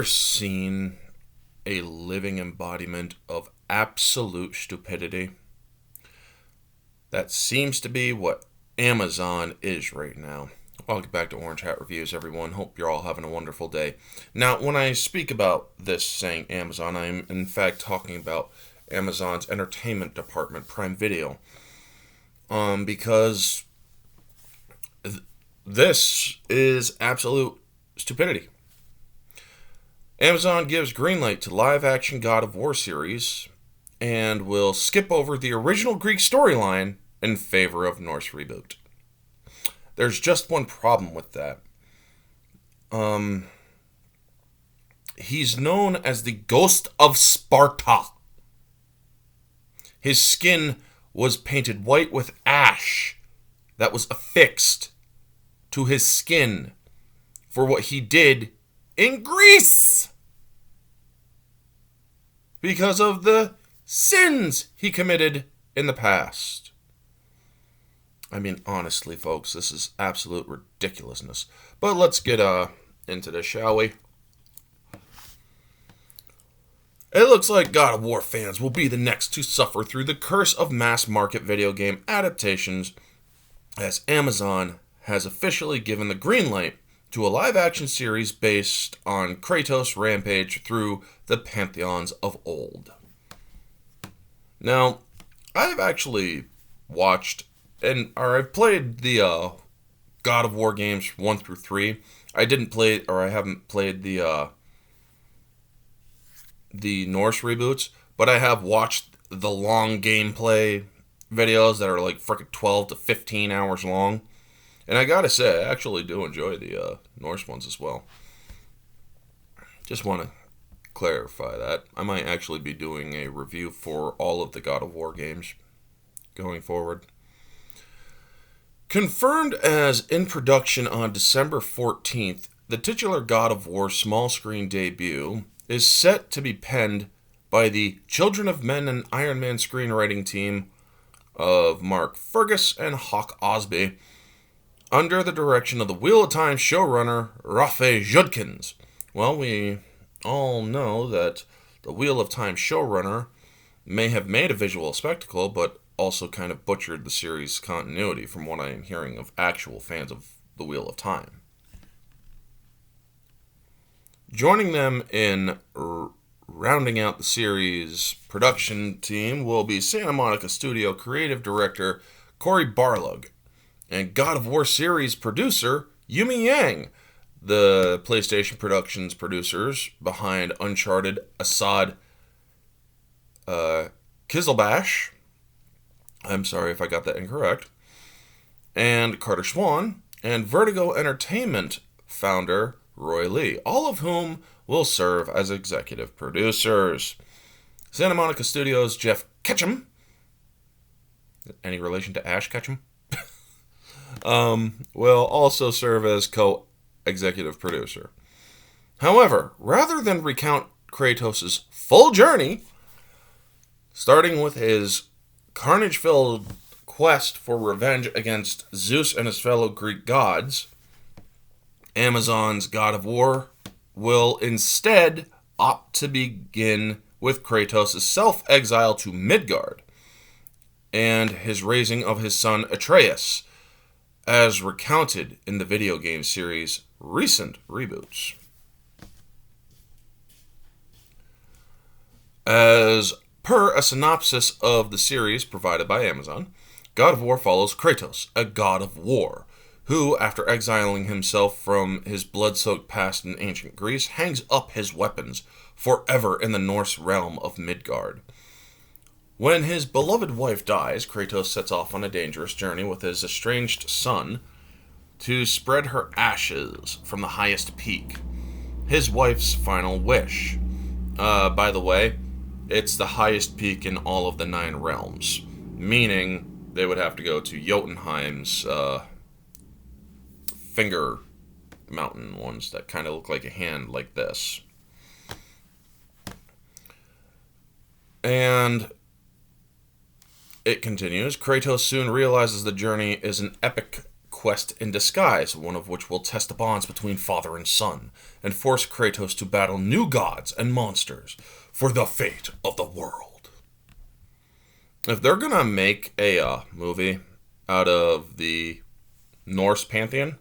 ever seen a living embodiment of absolute stupidity? That seems to be what Amazon is right now. Welcome back to Orange Hat Reviews, everyone. Hope you're all having a wonderful day. Now, when I speak about this saying Amazon, I am in fact talking about Amazon's entertainment department, Prime Video. Because this is absolute stupidity. Amazon gives green light to live-action God of War series and will skip over the original Greek storyline in favor of Norse reboot. There's just one problem with that. He's known as the Ghost of Sparta. His skin was painted white with ash that was affixed to his skin for what he did in Greece because of the sins he committed in the past. I mean, honestly, folks, this is absolute ridiculousness. But let's get into this, shall we? It looks like God of War fans will be the next to suffer through the curse of mass-market video game adaptations, as Amazon has officially given the green light to a live-action series based on Kratos' rampage through the pantheons of old. Now, I've actually watched I've played the God of War games 1 through 3. I haven't played the Norse reboots, but I have watched the long gameplay videos that are like frickin' 12 to 15 hours long. And I gotta say, I actually do enjoy the Norse ones as well. Just want to clarify that. I might actually be doing a review for all of the God of War games going forward. Confirmed as in production on December 14th, the titular God of War small screen debut is set to be penned by the Children of Men and Iron Man screenwriting team of Mark Fergus and Hawk Osby, under the direction of the Wheel of Time showrunner Rafe Judkins. Well, we all know that the Wheel of Time showrunner may have made a visual spectacle, but also kind of butchered the series' continuity from what I am hearing of actual fans of the Wheel of Time. Joining them in rounding out the series' production team will be Santa Monica Studio creative director Cory Barlog and God of War series producer Yumi Yang, the PlayStation Productions producers behind Uncharted, Assad Kizilbash. I'm sorry if I got that incorrect. And Carter Swan, and Vertigo Entertainment founder Roy Lee, all of whom will serve as executive producers. Santa Monica Studios' Jeff Ketchum, any relation to Ash Ketchum? Will also serve as co-executive producer. However, rather than recount Kratos' full journey, starting with his carnage-filled quest for revenge against Zeus and his fellow Greek gods, Amazon's God of War will instead opt to begin with Kratos' self-exile to Midgard and his raising of his son Atreus, as recounted in the video game series' recent reboots. As per a synopsis of the series provided by Amazon, God of War follows Kratos, a god of war, who, after exiling himself from his blood-soaked past in ancient Greece, hangs up his weapons forever in the Norse realm of Midgard. When his beloved wife dies, Kratos sets off on a dangerous journey with his estranged son to spread her ashes from the highest peak, his wife's final wish. By the way, it's the highest peak in all of the 9 realms, meaning they would have to go to Jotunheim's finger mountain ones that kind of look like a hand like this. And it continues, Kratos soon realizes the journey is an epic quest in disguise, one of which will test the bonds between father and son, and force Kratos to battle new gods and monsters for the fate of the world. If they're gonna make a movie out of the Norse pantheon,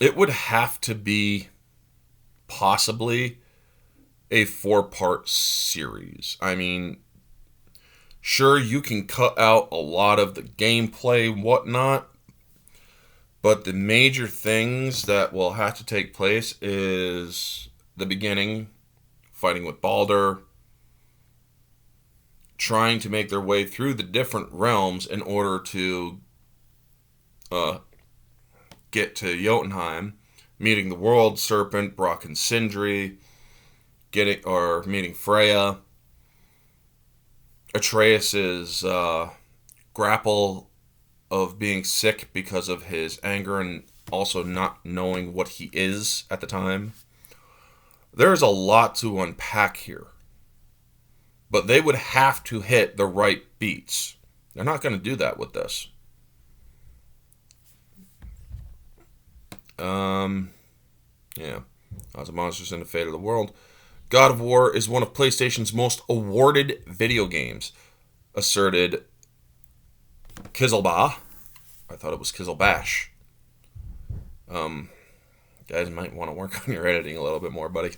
it would have to be possibly a 4-part series. I mean, sure, you can cut out a lot of the gameplay and whatnot, but the major things that will have to take place is the beginning, fighting with Baldur, trying to make their way through the different realms in order to get to Jotunheim, meeting the World Serpent, Brock and Sindri, meeting Freya, Atreus's grapple of being sick because of his anger and also not knowing what he is at the time. There's a lot to unpack here. But they would have to hit the right beats. They're not going to do that with this. Gods of Monsters and the Fate of the World. God of War is one of PlayStation's most awarded video games, asserted Kizelba. I thought it was Kizelbash. Guys might want to work on your editing a little bit more, buddy.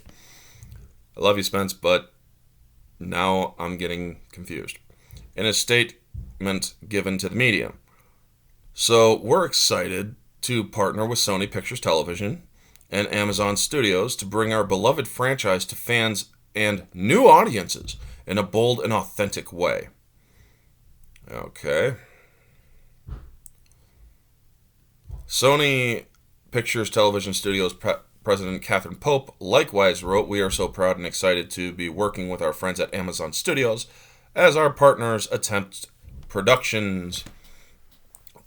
I love you, Spence, but now I'm getting confused. In a statement given to the media. So we're excited to partner with Sony Pictures Television and Amazon Studios to bring our beloved franchise to fans and new audiences in a bold and authentic way. Okay. Sony Pictures Television Studios President Catherine Pope likewise wrote, "We are so proud and excited to be working with our friends at Amazon Studios as our partners attempt productions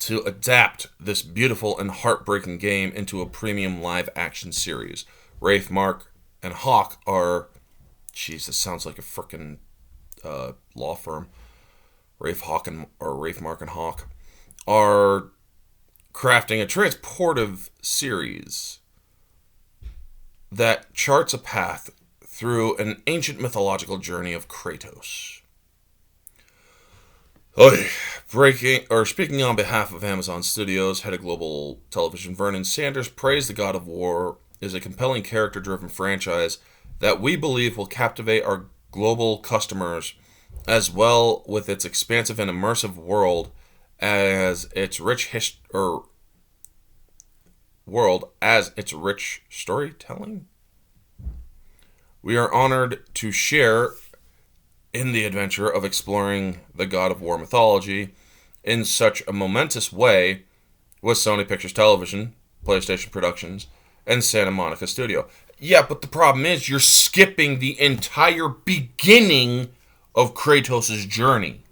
to adapt this beautiful and heartbreaking game into a premium live-action series. Rafe, Mark, and Hawk are..." Jeez, this sounds like a frickin' law firm. Rafe, Mark, and Hawk are crafting a transportive series that charts a path through an ancient mythological journey of Kratos. Speaking on behalf of Amazon Studios, head of global television Vernon Sanders praised the God of War is a compelling character-driven franchise that we believe will captivate our global customers, as well with its expansive and immersive world as its rich storytelling. We are honored to share in the adventure of exploring the God of War mythology in such a momentous way with Sony Pictures Television, PlayStation Productions, and Santa Monica Studio. Yeah, but the problem is you're skipping the entire beginning of Kratos' journey.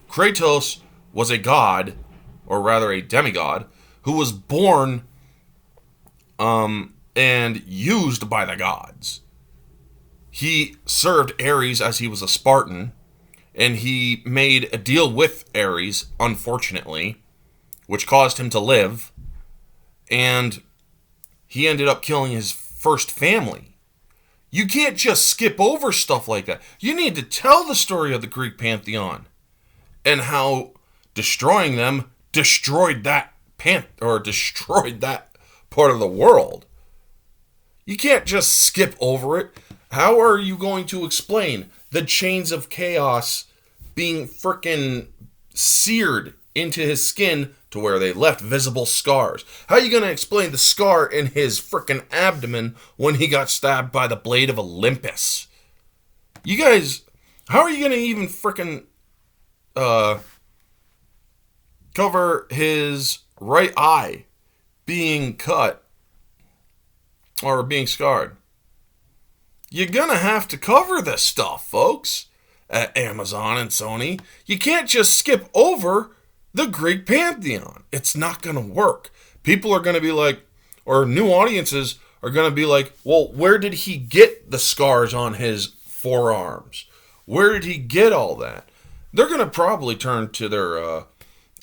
Kratos was a god, or rather a demigod, who was born and used by the gods. He served Ares as he was a Spartan, and he made a deal with Ares, unfortunately, which caused him to live, and he ended up killing his first family. You can't just skip over stuff like that. You need to tell the story of the Greek pantheon and how destroying them destroyed that part of the world. You can't just skip over it. How are you going to explain the chains of chaos being frickin' seared into his skin to where they left visible scars? How are you going to explain the scar in his frickin' abdomen when he got stabbed by the blade of Olympus? You guys, how are you going to even frickin' cover his right eye being cut or being scarred? You're gonna have to cover this stuff, folks, at Amazon and Sony. You can't just skip over the Greek pantheon. It's not gonna work. People are gonna be like, or new audiences are gonna be like, well, where did he get the scars on his forearms? Where did he get all that? They're gonna probably turn to their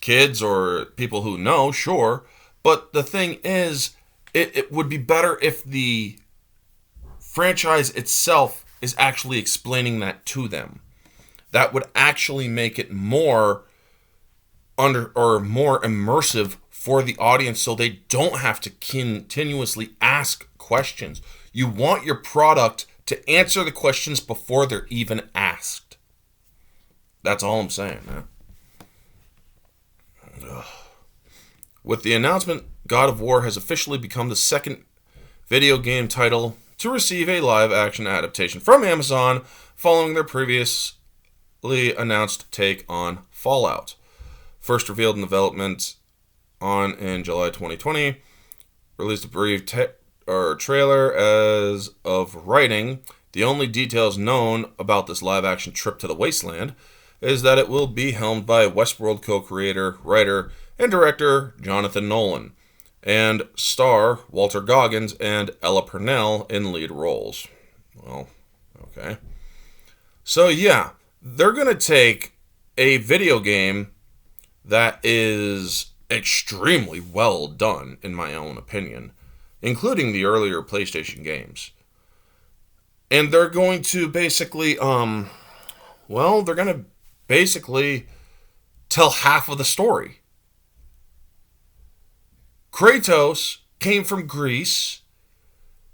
kids or people who know, sure. But the thing is, it would be better if the franchise itself is actually explaining that to them. That would actually make it more more immersive for the audience, so they don't have to continuously ask questions. You want your product to answer the questions before they're even asked. That's all I'm saying, man. Ugh. With the announcement, God of War has officially become the second video game title to receive a live-action adaptation from Amazon, following their previously announced take on Fallout. First revealed in development in July 2020, released a brief trailer as of writing. The only details known about this live-action trip to the wasteland is that it will be helmed by Westworld co-creator, writer, and director Jonathan Nolan, and star Walter Goggins and Ella Purnell in lead roles. Well, okay. So yeah, they're going to take a video game that is extremely well done, in my own opinion, including the earlier PlayStation games. And they're going to basically, they're going to basically tell half of the story. Kratos came from Greece.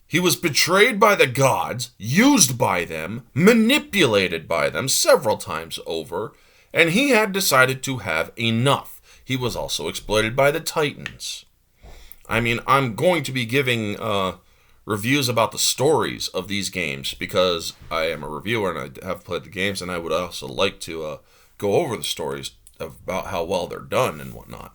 He was betrayed by the gods, used by them, manipulated by them several times over, and he had decided to have enough. He was also exploited by the Titans. I mean, I'm going to be giving reviews about the stories of these games because I am a reviewer and I have played the games, and I would also like to go over the stories about how well they're done and whatnot.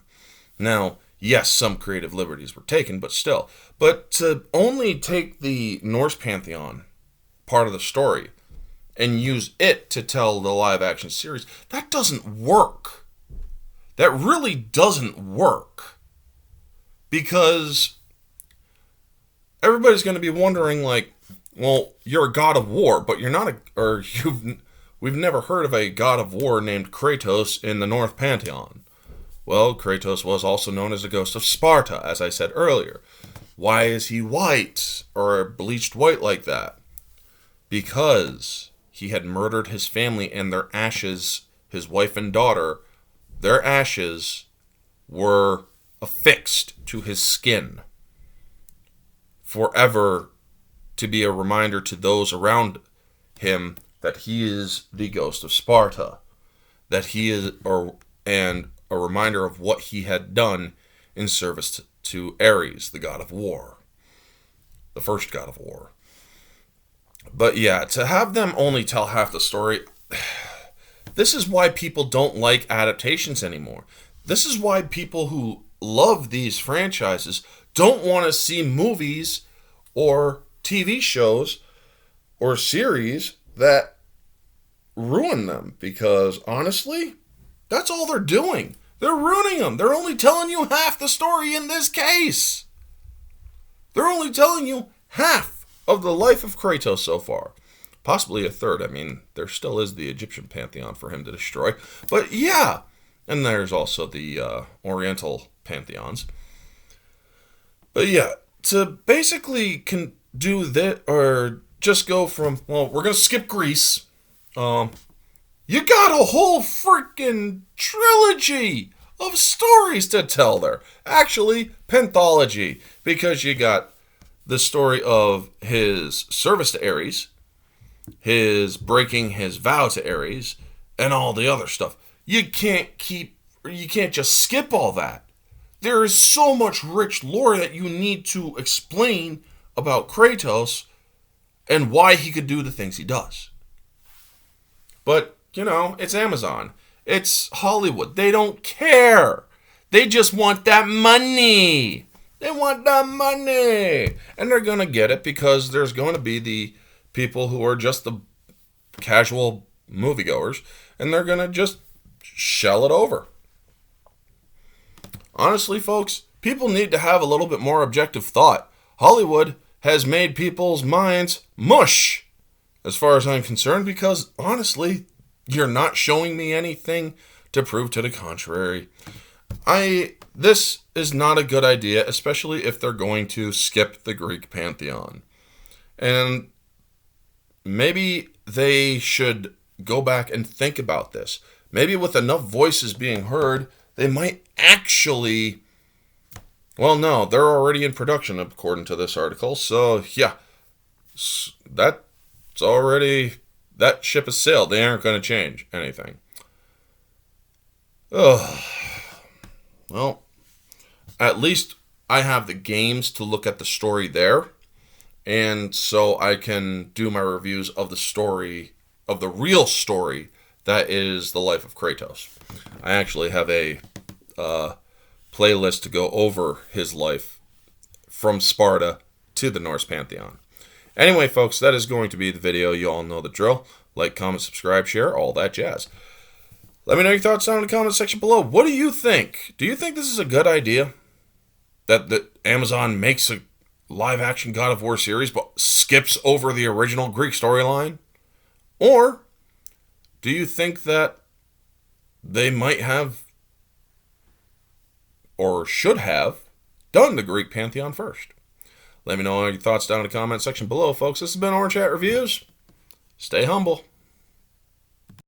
Now, yes, some creative liberties were taken, but still. But to only take the Norse pantheon part of the story and use it to tell the live-action series, that doesn't work. That really doesn't work. Because everybody's going to be wondering, like, well, you're a god of war, but you're not we've never heard of a god of war named Kratos in the Norse pantheon. Well, Kratos was also known as the ghost of Sparta, as I said earlier. Why is he white, or bleached white like that? Because he had murdered his family, and their ashes, his wife and daughter, their ashes were affixed to his skin forever, to be a reminder to those around him that he is the ghost of Sparta, that he is, and a reminder of what he had done in service to Ares, the god of war, the first god of war. But yeah, to have them only tell half the story, this is why people don't like adaptations anymore. This is why people who love these franchises don't want to see movies or TV shows or series that ruin them. Because honestly, that's all they're doing. They're ruining them. They're only telling you half the story in this case. They're only telling you half of the life of Kratos so far. Possibly a third. I mean, there still is the Egyptian pantheon for him to destroy. But yeah. And there's also the Oriental pantheons. But yeah, to basically do that, or just go from, well, we're going to skip Greece. You got a whole freaking trilogy of stories to tell there. Actually, penthology. Because you got the story of his service to Ares, his breaking his vow to Ares, and all the other stuff. You can't just skip all that. There is so much rich lore that you need to explain about Kratos and why he could do the things he does. But, you know, it's Amazon. It's Hollywood. They don't care. They just want that money. They want that money. And they're going to get it because there's going to be the people who are just the casual moviegoers, and they're going to just shell it over. Honestly, folks, people need to have a little bit more objective thought. Hollywood has made people's minds mush, as far as I'm concerned, because honestly, you're not showing me anything to prove to the contrary. This is not a good idea, especially if they're going to skip the Greek pantheon. And maybe they should go back and think about this. Maybe with enough voices being heard, they might actually... Well, no, they're already in production, according to this article. So, yeah, that's already... That ship has sailed. They aren't going to change anything. Ugh. Well, at least I have the games to look at the story there. And so I can do my reviews of the story, of the real story that is the life of Kratos. I actually have a playlist to go over his life from Sparta to the Norse Pantheon. Anyway, folks, that is going to be the video. You all know the drill. Like, comment, subscribe, share, all that jazz. Let me know your thoughts down in the comment section below. What do you think? Do you think this is a good idea? That Amazon makes a live-action God of War series but skips over the original Greek storyline? Or do you think that they might have, or should have, done the Greek pantheon first? Let me know your thoughts down in the comment section below, folks. This has been Orange Hat Reviews. Stay humble.